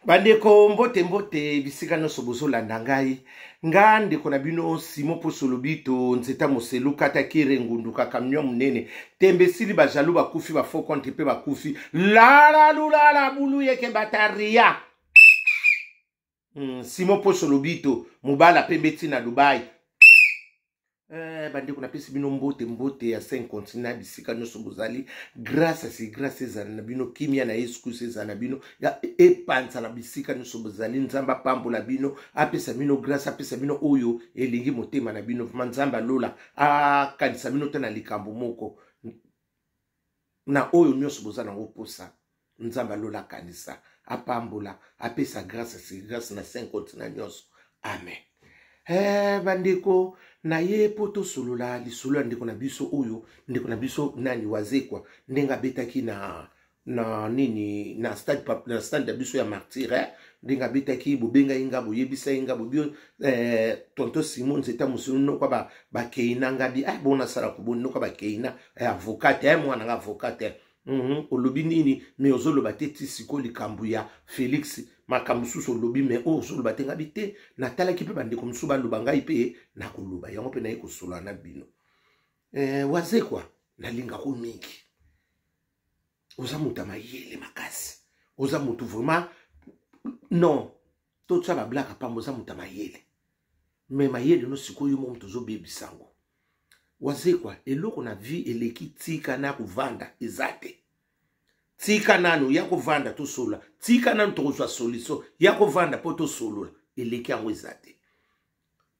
Bandeko mbote mbote bisika no sobozo landa ngai nga ndeko na bino Simon Posolobito nzeta moselu kata kire ngunduka kamnyo munene tembe sili bajalu bakufi ba faux compte pe bakufi la lula bulu yeke bataria Simon Posolobito mubala pembeti na Dubai bandeko na pesi bino mbote mbote ya 5 continent bisika no sobozali grâce za na bino kimia na Yesu za na bino ya epanza na bisika no sobozali nzamba pambola bino apesa bino grâce apesa bino oyo elingi motema na bino nzamba lola kanisa bino tana likambo moko na oyo nyoso bozana ngoposa nzamba lola kanisa apambola apesa grâce na 5 continent nyoso amen. Bandeko na ye poto solola lisolo ndeko na biso oyo ndeko na biso nani wazekwa ndenga betaki na nini na stade da biso ya martyr ndenga betaki bobenga inga boyebisa inga bobio tonto Simon zeta musulu no kwa ba keina ngabi bona sala kuboni no kwa ba keina avocat mwana nga avocat olobi nini me ozoloba te tisiko likambu ya Felix makamususu olobi me ozoloba te ngabi te natalaki pe bandeko musu baloba ngai pe nakoloba yango pe naye kosola na bino wazekwa nalinga ko mingi oza muta mayele makasi oza mutu vraiment non to tsaba blaka pambo oza muta mayele me mayele no sikoyo mo mutu zo bebisango wazekwa eloko na vie eleki tika na kuvanda ezate tika nanu ya kuvanda to sola tika nanu to zwa solution ya kuvanda poto solola eleki yango ezate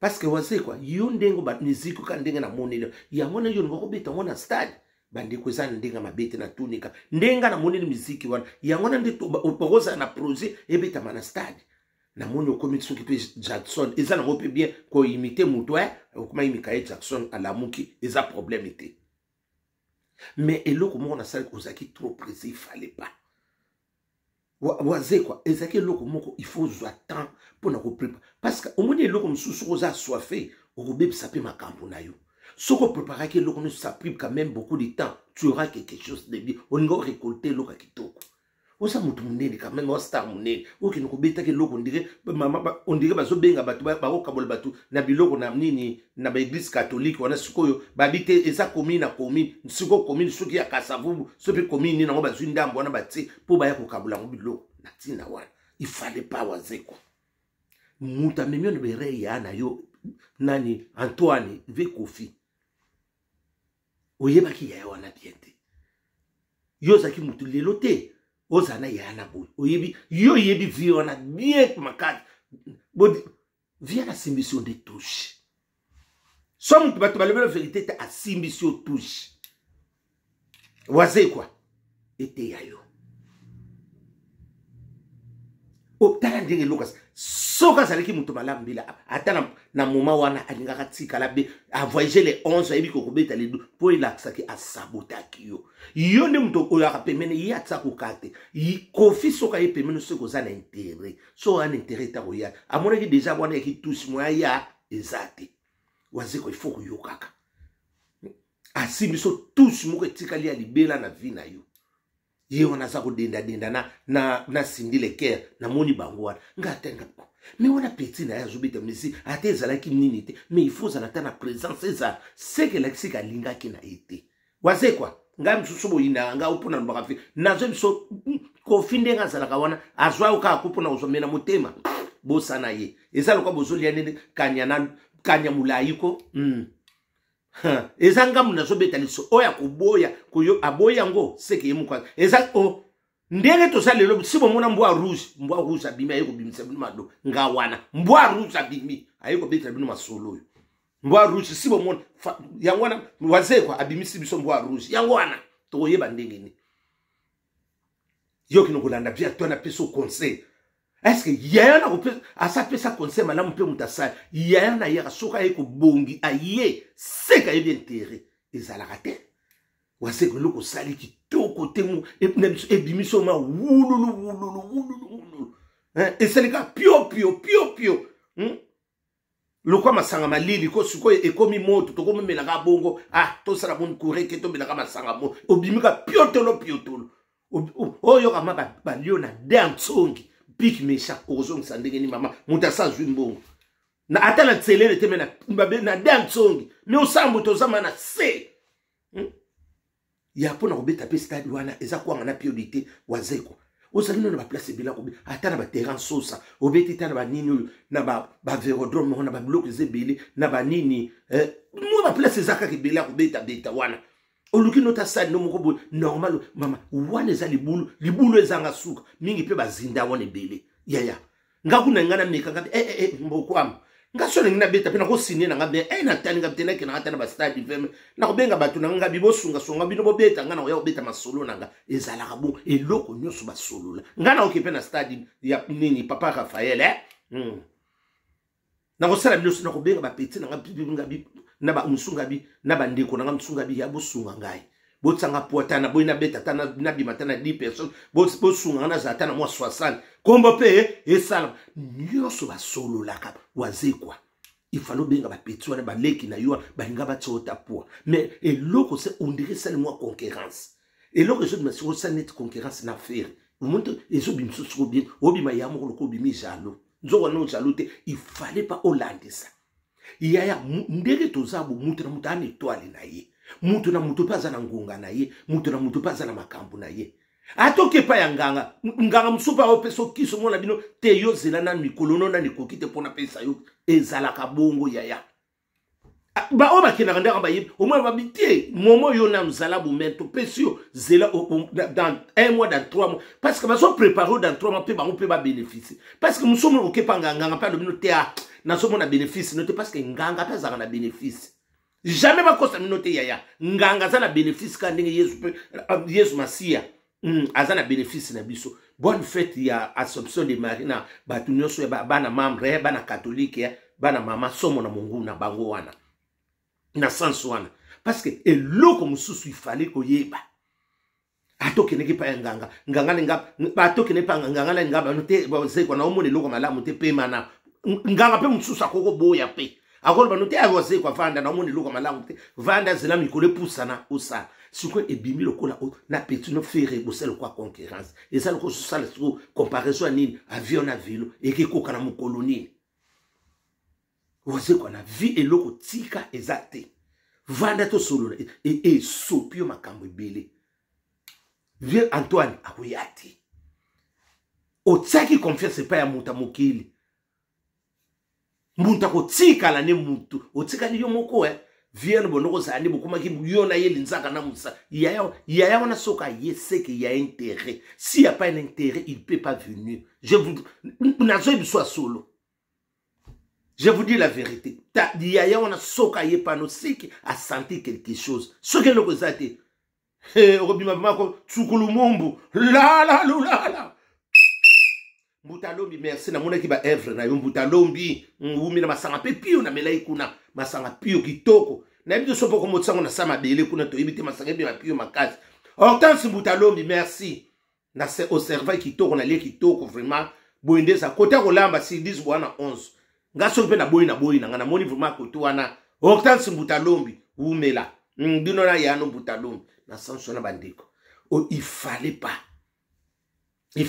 parce que wazekwa yo ndengo ba muziki ka ndenga na monelo yango na yo ngoko beta ngona stade bandi kwezana ndenga mabete na tunika ndenga na monelo muziki wana yango na ndito opoza na projet ebeta mana stade na monyo komi soki pe Jackson eza na ngope bien ko imiter muto okuma imika Jackson alamuki eza problème était mais eloko moko na sala kozaki trop pressé il fallait pas wazekwa ezaki eloko moko il faut zwa temps pour na ko préparer parce que au moins eloko msusu koza soifé okobebisa pe makambo na yo soko préparer que eloko ça prend quand même beaucoup de temps tu auras quelque chose de bien on va récolter eloko kitoko osa mutu munene quand même star munene oki no kobeta ke loko ndire mama on dirait bazo benga batu ba okabola batu na biloko na nini na ba église catholique wana sikoyo babite eza commune na commune siko commune soki ya Kasavubu sopi commune ni na bazu ndambo wana bati po ba ya kokabula ngo biloko na tina wana il fallait pas wazeko muta memio ne bere ya na yo nani Antoine ve Kofi oyeba ki ya wana biente yo zaki mutu lelote ozana yana boy oyebi yo yebi vie on a bien makati bodi vie la simbition de touche somme tu bato balebela vérité ta simbition touche waze quoi ete yayo o tala ndenge Lucas soka saleki mutu malambila ata na moment wana alingaka tikala be a voyager les 11 ayebi ko kobeta les 2 po ilaksaki a sabotaki yo nde mutu oyo akapemene ya tsako kate Kofi soka ye pemene soko za na intérêt so an intérêt ta roya amona ki déjà wana ki tous moya ya ezate wazeko il faut yo kaka asimiso tous moko tikali ya libela na vie na yo ye wana za ko denda na sindi le cœur na moni bangwana ngatenga mais on a petit na ya zobeta misi atezala ki nini te mais il faut ça na présence ça c'est que l'exika linga ki na été waze quoi ngam susubo ina nga upona mbakafi nazo biso Kofi ndenga zala kawana azwa uka kupona uzomena mutema bosa na ye ezalo kwa bozoli yanene kanya mulayiko ezanga munazo beta liso oya kuboya kuyo aboya ngo seke yemukwa eza o ndenge to salelo sibo mona mbwa rouge abimi ayiko bimisa bino mado ngawana mbwa rouge abimi ayiko beta bino masolo mbwa rouge sibo mona yangwana wazekwa abimisi biso mbwa rouge yangwana to yeba ndenge ni yo kino kolanda bia to na peso conseil est-ce que yana ko asa pesa conseil malamu pe mutasa yana ya soka yeko bongi aye seka yebi intérêt ezala raté waseko loko sali ki toko temu ebimiso ma wululu eseleka pio lokwa masanga malili ko suko ekomi moto to ko memela ka bongo to sala bon kureke to mela ka masanga mo obimika piotolo oyo kama ba liona dantsongi pik méchant ozo nsandenge ni mama muta sa zwimbongo na ata na tselele te mena mbabe na dansongi mais osambo tozama na se ya pona kobeta pe stade wana eza kwanga na priorité wazeko ozalino na ba place bila kobe ata na ba terrain sosa obeti ta na ba nini na ba vérodrome na ba bloc zebele na ba nini mo ba place ezaka ke bila kobeta beta wana oluki nota stade no moko normal mama wana eza libulu ezanga suka mingi pe bazinda wana ebele yaya ngakuna ngana meka ngabe mbokwam ngasone ngina beta pe na ko signer na ngabe na tani ngabe tena ke na tana ba stade veme na ko benga batu na ngabe bosunga songa bino bobeta ngana ya obeta masolo nanga ezala ka bo eloko nyoso basolola ngana okipe na stade ya nini papa Raphaël na ko sala bino na ko benga ba petit na ngabe na ba musunga bi na ba ndeko na musunga bi ya bosunga ngai botsanga pota na boina beta tana na bi matana 10 personnes bosunga na za tana mo 60 kombo pe esala nyoso basolola ka wazekwa ifalo benga ba petit wana ba leki na yo ba linga ba tsota po mais eloko c'est on dirait ça moi concurrence eloko je me suis ça net concurrence na faire umuntu ezo bimso so bien obima ya mo ko bimi jalo nzo no jalo te il fallait pas hollande ça yaya ndenge tozabu mutu na mutu ane toile na ye mutu na mutu paza na ngunga na ye mutu na mutu paza na makambu na ye atoke pa ya nganga musupa opeso kiso mona bino te yo zela na mikolono na nikokite pona pesa yo ezala kabongo yaya ba oba kina ndanga ba yib au moins ba bitie momo yo na mzala bumento pesio zela dans 1 mois dans 3 mois parce que ba so préparer dans 3 mois pe ba on peut ba bénéficier parce que musomo okepa nganga pa do bino te na somo na bénéfice note parce que nganga pa za na bénéfice jamais ba kosta note yaya nganga za na bénéfice ka ndenge Yesu Masia aza na bénéfice na biso bonne fête ya Assomption de Marie na batu nyonso ya bana membre bana catholique ya bana mama somo na Mungu na bango wana na sens wana parce que eloko mususu il fallait koyeba atoke neke pa nganga nga atoke ne pa nganga na ngaba note bazeko na omone loko malamu te pe mana nganga pe mususu akoko boya pe akolo banote avose kwa vanda na omone loko malamu te vanda zela mikole pusana osa siko ebimi lokola na petit no faire bosel kwa concurrence et ça loko sala sur comparaison nini avion na vélo et ke koka na mukoloni wose kwa na vie eloko tika ezate vanda to solo et sopio makambo ebele vieux Antoine akuyati otsaki confiance pa ya muta mokili muta ko tika la ne mutu otika ni yo moko viens bonoko zani bokuma ki yona ye linzaka na musa yaya wana soka yese que y a intérêt s'il y a pas un intérêt il peut pas venir je vous nazo soit solo je vous dis la vérité yaya wana soka ye pano siki a senti quelque chose ce que le kozate robima mako tsukulu mombu la Mbutalombi merci na mona ki ba evre na yo Mbutalombi umi na masanga pe pio na melai kuna masanga pio kitoko na biso sopo ko motsango na sama bele kuna to ibite masanga be pio makasi Hortense Mbutalombi merci na se observer kitoko na le kitoko vraiment boinde sa kota ko lamba si 10 bwana 11 ngaso pe na boyi na ngana moni vraiment ko to wana Hortense Mbutalombi umela ndino na yano Mbutalombi na sansona bandeko il fallait pas il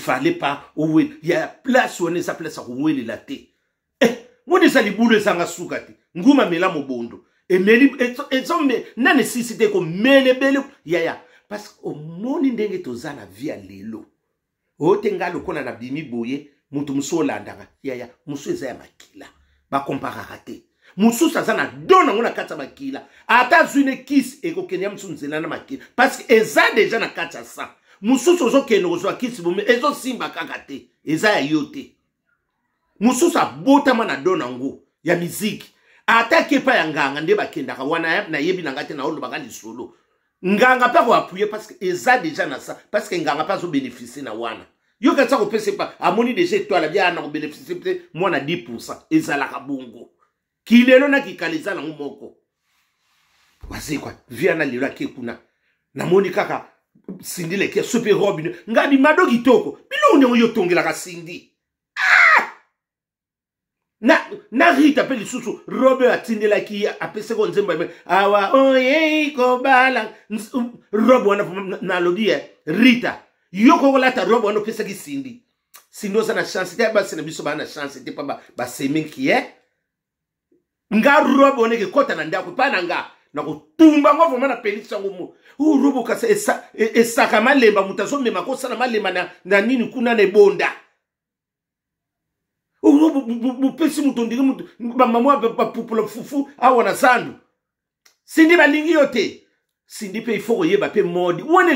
y a place où on est place à où il la té moi des aliboules sanga sukati nguma mela mobondo et meli et sont na nécessité ko mele bele ya parce que au moni ndenge tozana via lelo o tenga lokona na bimi boye mutu musolandanga ya musu eza ya makila ba comparera te musu sazana dona ngona katsa makila ata zune kiss e ko kenya musu nzela na makila parce que eza déjà na katsa ça mususu zo keno kozwa kisi bome ezo simba kaka te eza ya yote mususu abotama na dona ngo ya miziki atake pa ya nganga nde bakendaka wana na yebi na ngate na olo bakali solo nganga pa ko appuyer parce que eza déjà na ça parce que nganga pa zo bénéficier na wana yo katsa ko pese pa amoni déjà étoile bien na ko bénéficier peut moi na 10% eza la kabongo kilelo na kikaliza na ngomoko wase kwa via na lelo akekuna na moni kaka Cindy le ke super robin ngabi madogi toko bilo unyo tongela ka Cindy na Rita pe lisusu Robert atindela ki apese ko nzemba awa oye ko bala Rob wana na lobby Rita yoko wala ta Rob wana pesa ki Cindy sindo za na chance te ba sina biso ba na chance te pa ba seminki nga robe oneke kota na ndako pa na nga na kutumba ngo voma na pelisa ngo urubu kasa esaka malemba mutazo mema kosa na malemba na nini kuna na bonda urubu pesi mutondiri mutu ba mama ba pupula fufu awa na sandu sindi balingi yote sindi pe ifoko yeba pe modi wone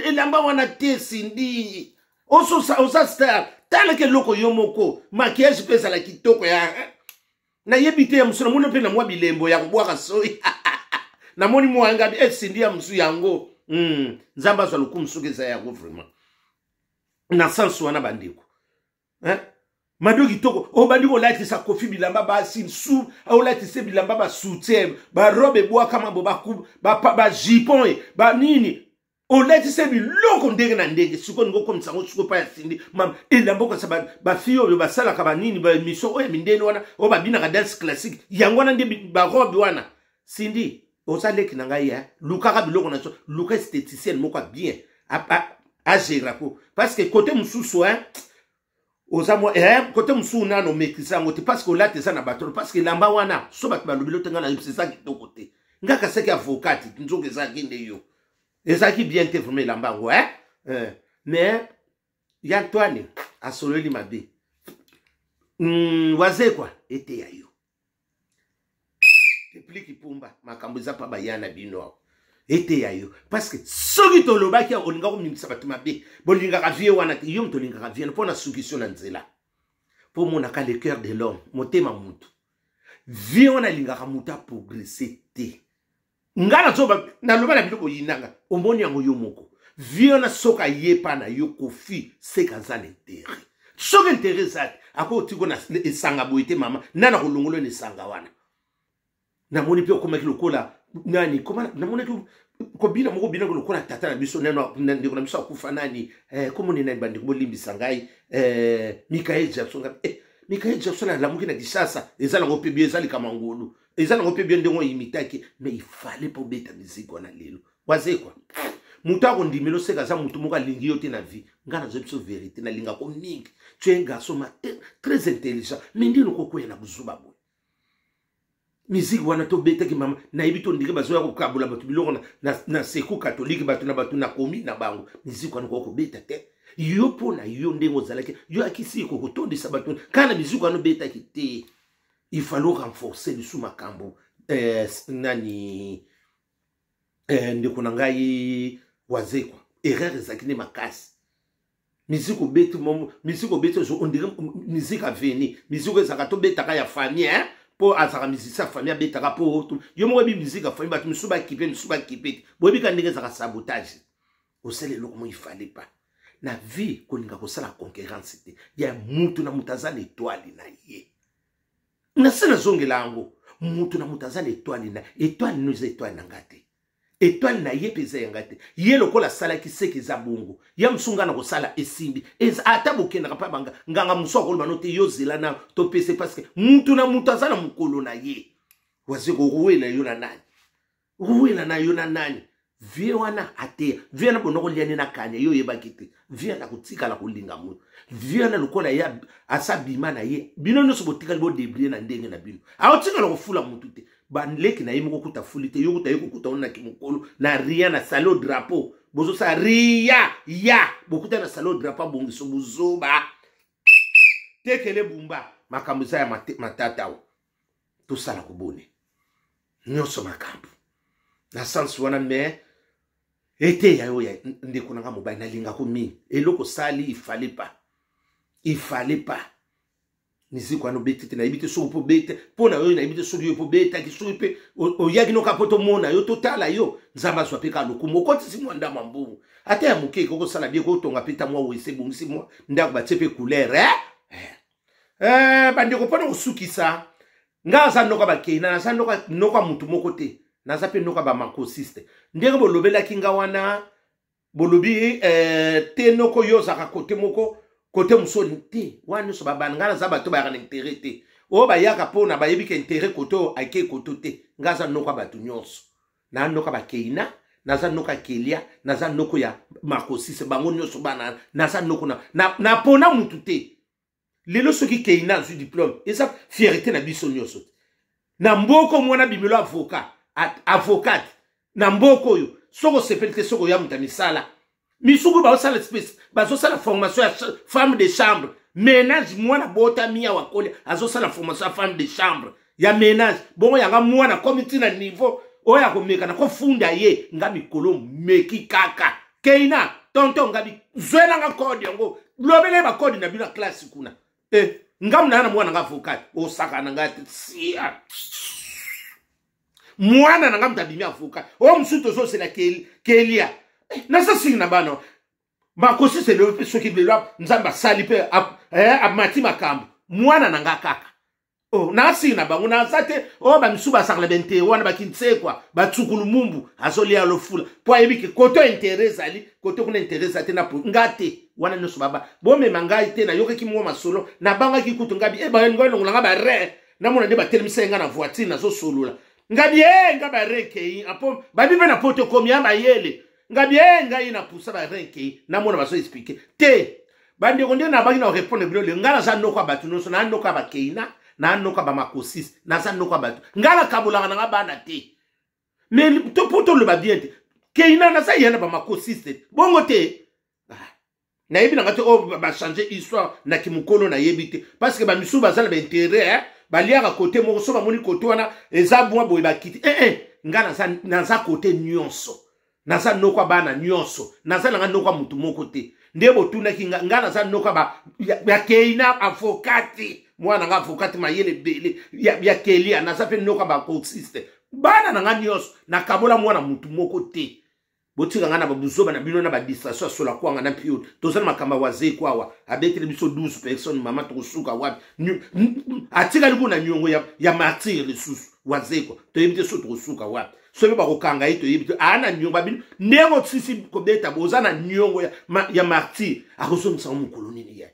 elamba wana te sindi osa star tala ke loko yomoko maquillage pesa la kitoko ya na yebite ya musuna muna pe na mwa bilembo ya kubwaka soi na moni mwanga sindi ya musu yango nzamba zwa lukumsuke za yango vraiment na sensu wana bandiko madoki toko o bandiko lati sa kofi bilamba ba sinsu o lati se bilamba ba soutien ba robe bois kama bo ba jipon ba nini o lati se biloko ndenge na ndenge siko ngo komisa ngo siko pa ya sindi mam elambo ka sa ba fio ba sala ka ba nini ba mission o ya mindeni wana o ba bina ka dance classique yango na ndembi ba robe wana sindi o sa leki na ngai ya luka ka biloko na so luka esthéticienne moko bien a gérer ko parce que côté mususu Ozamo côté musu na no maîtriser ngote parce que là tesa na bateau parce que lamba wana so bat balobilo tenga na c'est ça qui to côté ngaka seki avocat nzoke za kinde yo ezaki bien te formé lamba ngo mais Yantoine a sololi mabe waze kwa ete ya yo tepliki pumba makambo za pa bayana bino ete ya yo parce que soki to lobaki olinga ko mimisa batu mabe bolinga ka vie wana yo mtolinga ka vie pona sukisio na nzela po mona ka le cœur de l'homme motema mutu vie wana linga ka muta progresser te ngala zoba na loba na biloko yinanga omoni yango yo moko vie wana soka yepa na yo kofi seka za l'intérêt soki intérêt zate ako tiko na esanga boite mama nana ko longolo ne sanga wana na moni pe ko makilo kola nani koma na moni ko bina moko bina ko lokola tata na biso neno ndeko na biso akufa nani komo ni nani bandi ko limbisa ngai Michael Jackson Michael Jackson la muki na Kishasa ezala ngo pe bien ezali kama ngolu ezala ngo pe bien ndengo imitaki mais il fallait pour beta musique wana lelo waze kwa mutako ndimelo seka za mutu moka lingi yote na vie ngana zo biso vérité na linga ko mingi tu es un garçon très intelligent mais ndino ko kwena buzuba bo musique wana to beta ki mama na ibito ndike bazoya ko kabula batu biloko na seku catholique batu na komi na bango musique wana ko beta te yo pona yo ndengo zalaki yo akisi ko kotondisa batu kana musique wana beta ki te il fallait renforcer le sous makambo nani ndeko na ngai wazekwa erreur zakine makasi musique obeta momo musique obeta zo ondire musique aveni musique zakato beta ka ya famille po azaka musicien famille betaka po yo mo bi musique famille batu misuba kipe bobi ka ndenge zaka sabotage osele loko mo il fallait pas na vie kolinga ko sala concurrence te ya mutu na mutazana étoile na ye na sena zongela ngo mutu na mutazana étoile na étoile nous étoile na ngate étoile na ye peza yangate ye lokola sala ki seki za bongo ya msunga na ko sala esimbi ata bokenda pa banga nganga muso ko banote yo zela na to pese parce que mutu na mutazana mukolo na ye wazi ko ruwela yo na nani ruwela na yo na nani vie wana ate vie na bonoko liane na kanya yo yeba kite vie na kutika la kulinga mu vie na lokola ya asabima na ye bino no so botika bo debrie na ndenge na bino aotika la kufula mutu te banleki na yimo kuta fulite yo kuta yoko na kimukolo na ria na salo drapeau bozo sa ria ya bokuta na salo drapeau bongiso buzoba tekele bumba makambuza ya matata to sala kubone nyoso makambu na sans wana me ete ya yo ya ndeko nanga mobile na linga ko mi eloko sali il fallait pas musique wana betete na ibite so po bete pona yo na ibite so yo po beta ki so pe o yaki no kapoto mona yo totala yo nzamba so pe ka lokumo ko tsi mwanda mambu ata ya muke ko sala bien ko tonga peta mwa wese bungisi mwa ndako ba tsepe couleur bandi ko pona usukisa ngaza noka ba keina na sa noka mutu moko te na za pe noka ba makosiste ndenge bolobela kinga wana bolobi te noko yo za kote moko côté musoni te wani so babangana za bato ba kana intérêt te o ba yaka pona ba yebi ke intérêt koto ake koto te ngaza noka batu nyonso na noka ba keina naza noka kelia naza noko ya makosise bango nyonso bana naza noko na pona mutu te lelo soki keina zu diplôme eza fierté na biso nyonso na mboko mwana bimelo avocat na mboko oyo soko sepeli te soko ya muta misala misuku baosala space bazosala formation ya femme de chambre ménage mwana bota miya wakole azosala formation ya femme de chambre ya ménage bongo yanga mwana komiti na niveau oya komeka na kofunda ye nga mikolo meki kaka keina tonton ngabi zwela nga code yango lobele ba code na bina classe kuna ngam na mwana nga avocat o saka na ngati sia mwana na ngam tabimi avocat o msuto so c'est la kelia na sa sing na bano makosi se le soki belo nzamba sali pe amati makambo mwana na nga kaka oh na sing na bango na sate o ba misuba sakla bente wana bakintse kwa batsukulu mumbu azoli ya lofula po ayebiki koto intérêt ali koto kuna intérêt ate na po ngate wana nyoso baba bome mangai te na yoki mwa masolo na banga ki kutu ngabi ba ngono ngulanga ba re na mona de ba telemisa nga na voiture na zo solula ngabi ngaba reke apo babi na poto komi amba yele ngabi ngai na pusa ba reke na mona baso expliquer te bandi konde na bagi na répondre bilo le ngala za noko batu noso na noko ba keina na noko ba makosis na za noko batu ngala kabula na bana te mais to poto le ba bien te keina na za yena ba makosis te bongo te na yebi na ngate o ba changer histoire na kimukolo na yebite parce que ba misu bazala ba intérêt ba liaka côté moko so ba moni côté wana eza bwa boy ba kiti ngana na za côté nyonso na za noko bana nyonso na za nga noko mutu moko te ndebo tuna kinga ngana za noko ba ya keina avocati mwana nga avocati mayele bele ya kelia na za pe noko ba consiste bana na nga nyonso na kabola mwana mutu moko te botika ngana babuzoba na bino na ba distraction sur la kwanga na pio tozana makamba waze kwawa abetele biso 12 personnes mama tokusuka wapi atika liku na nyongo ya martyr lisusu waze kwa toyebite so tokusuka wapi sobe ba kokanga ito yebite ana nyongo babino ndego tsisi ko beta bozana nyongo ya martyr akozomisa mukolo nini ya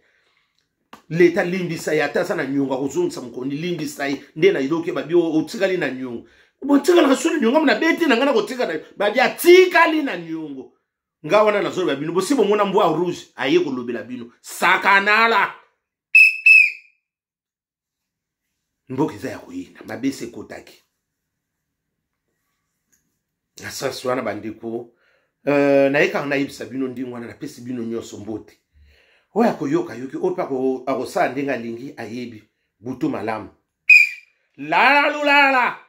leta limbisa ya tasa na nyongo akozomisa mukolo limbisa ndena iloke babio otikali na nyongo botika na solo nyongo mna beti na ngana kotika na babia tikali na nyongo ngawana na solo babino bosibo mona mbwa rouge aye ko lobela bino sakanala mboki za ya kuina mabese kotaki asa swana bandiko na eka na ibisa bino ndingwana na pesi bino nyoso mbote oya koyoka yoki opa ko akosa ndenga lingi ayebi butu malamu la lulala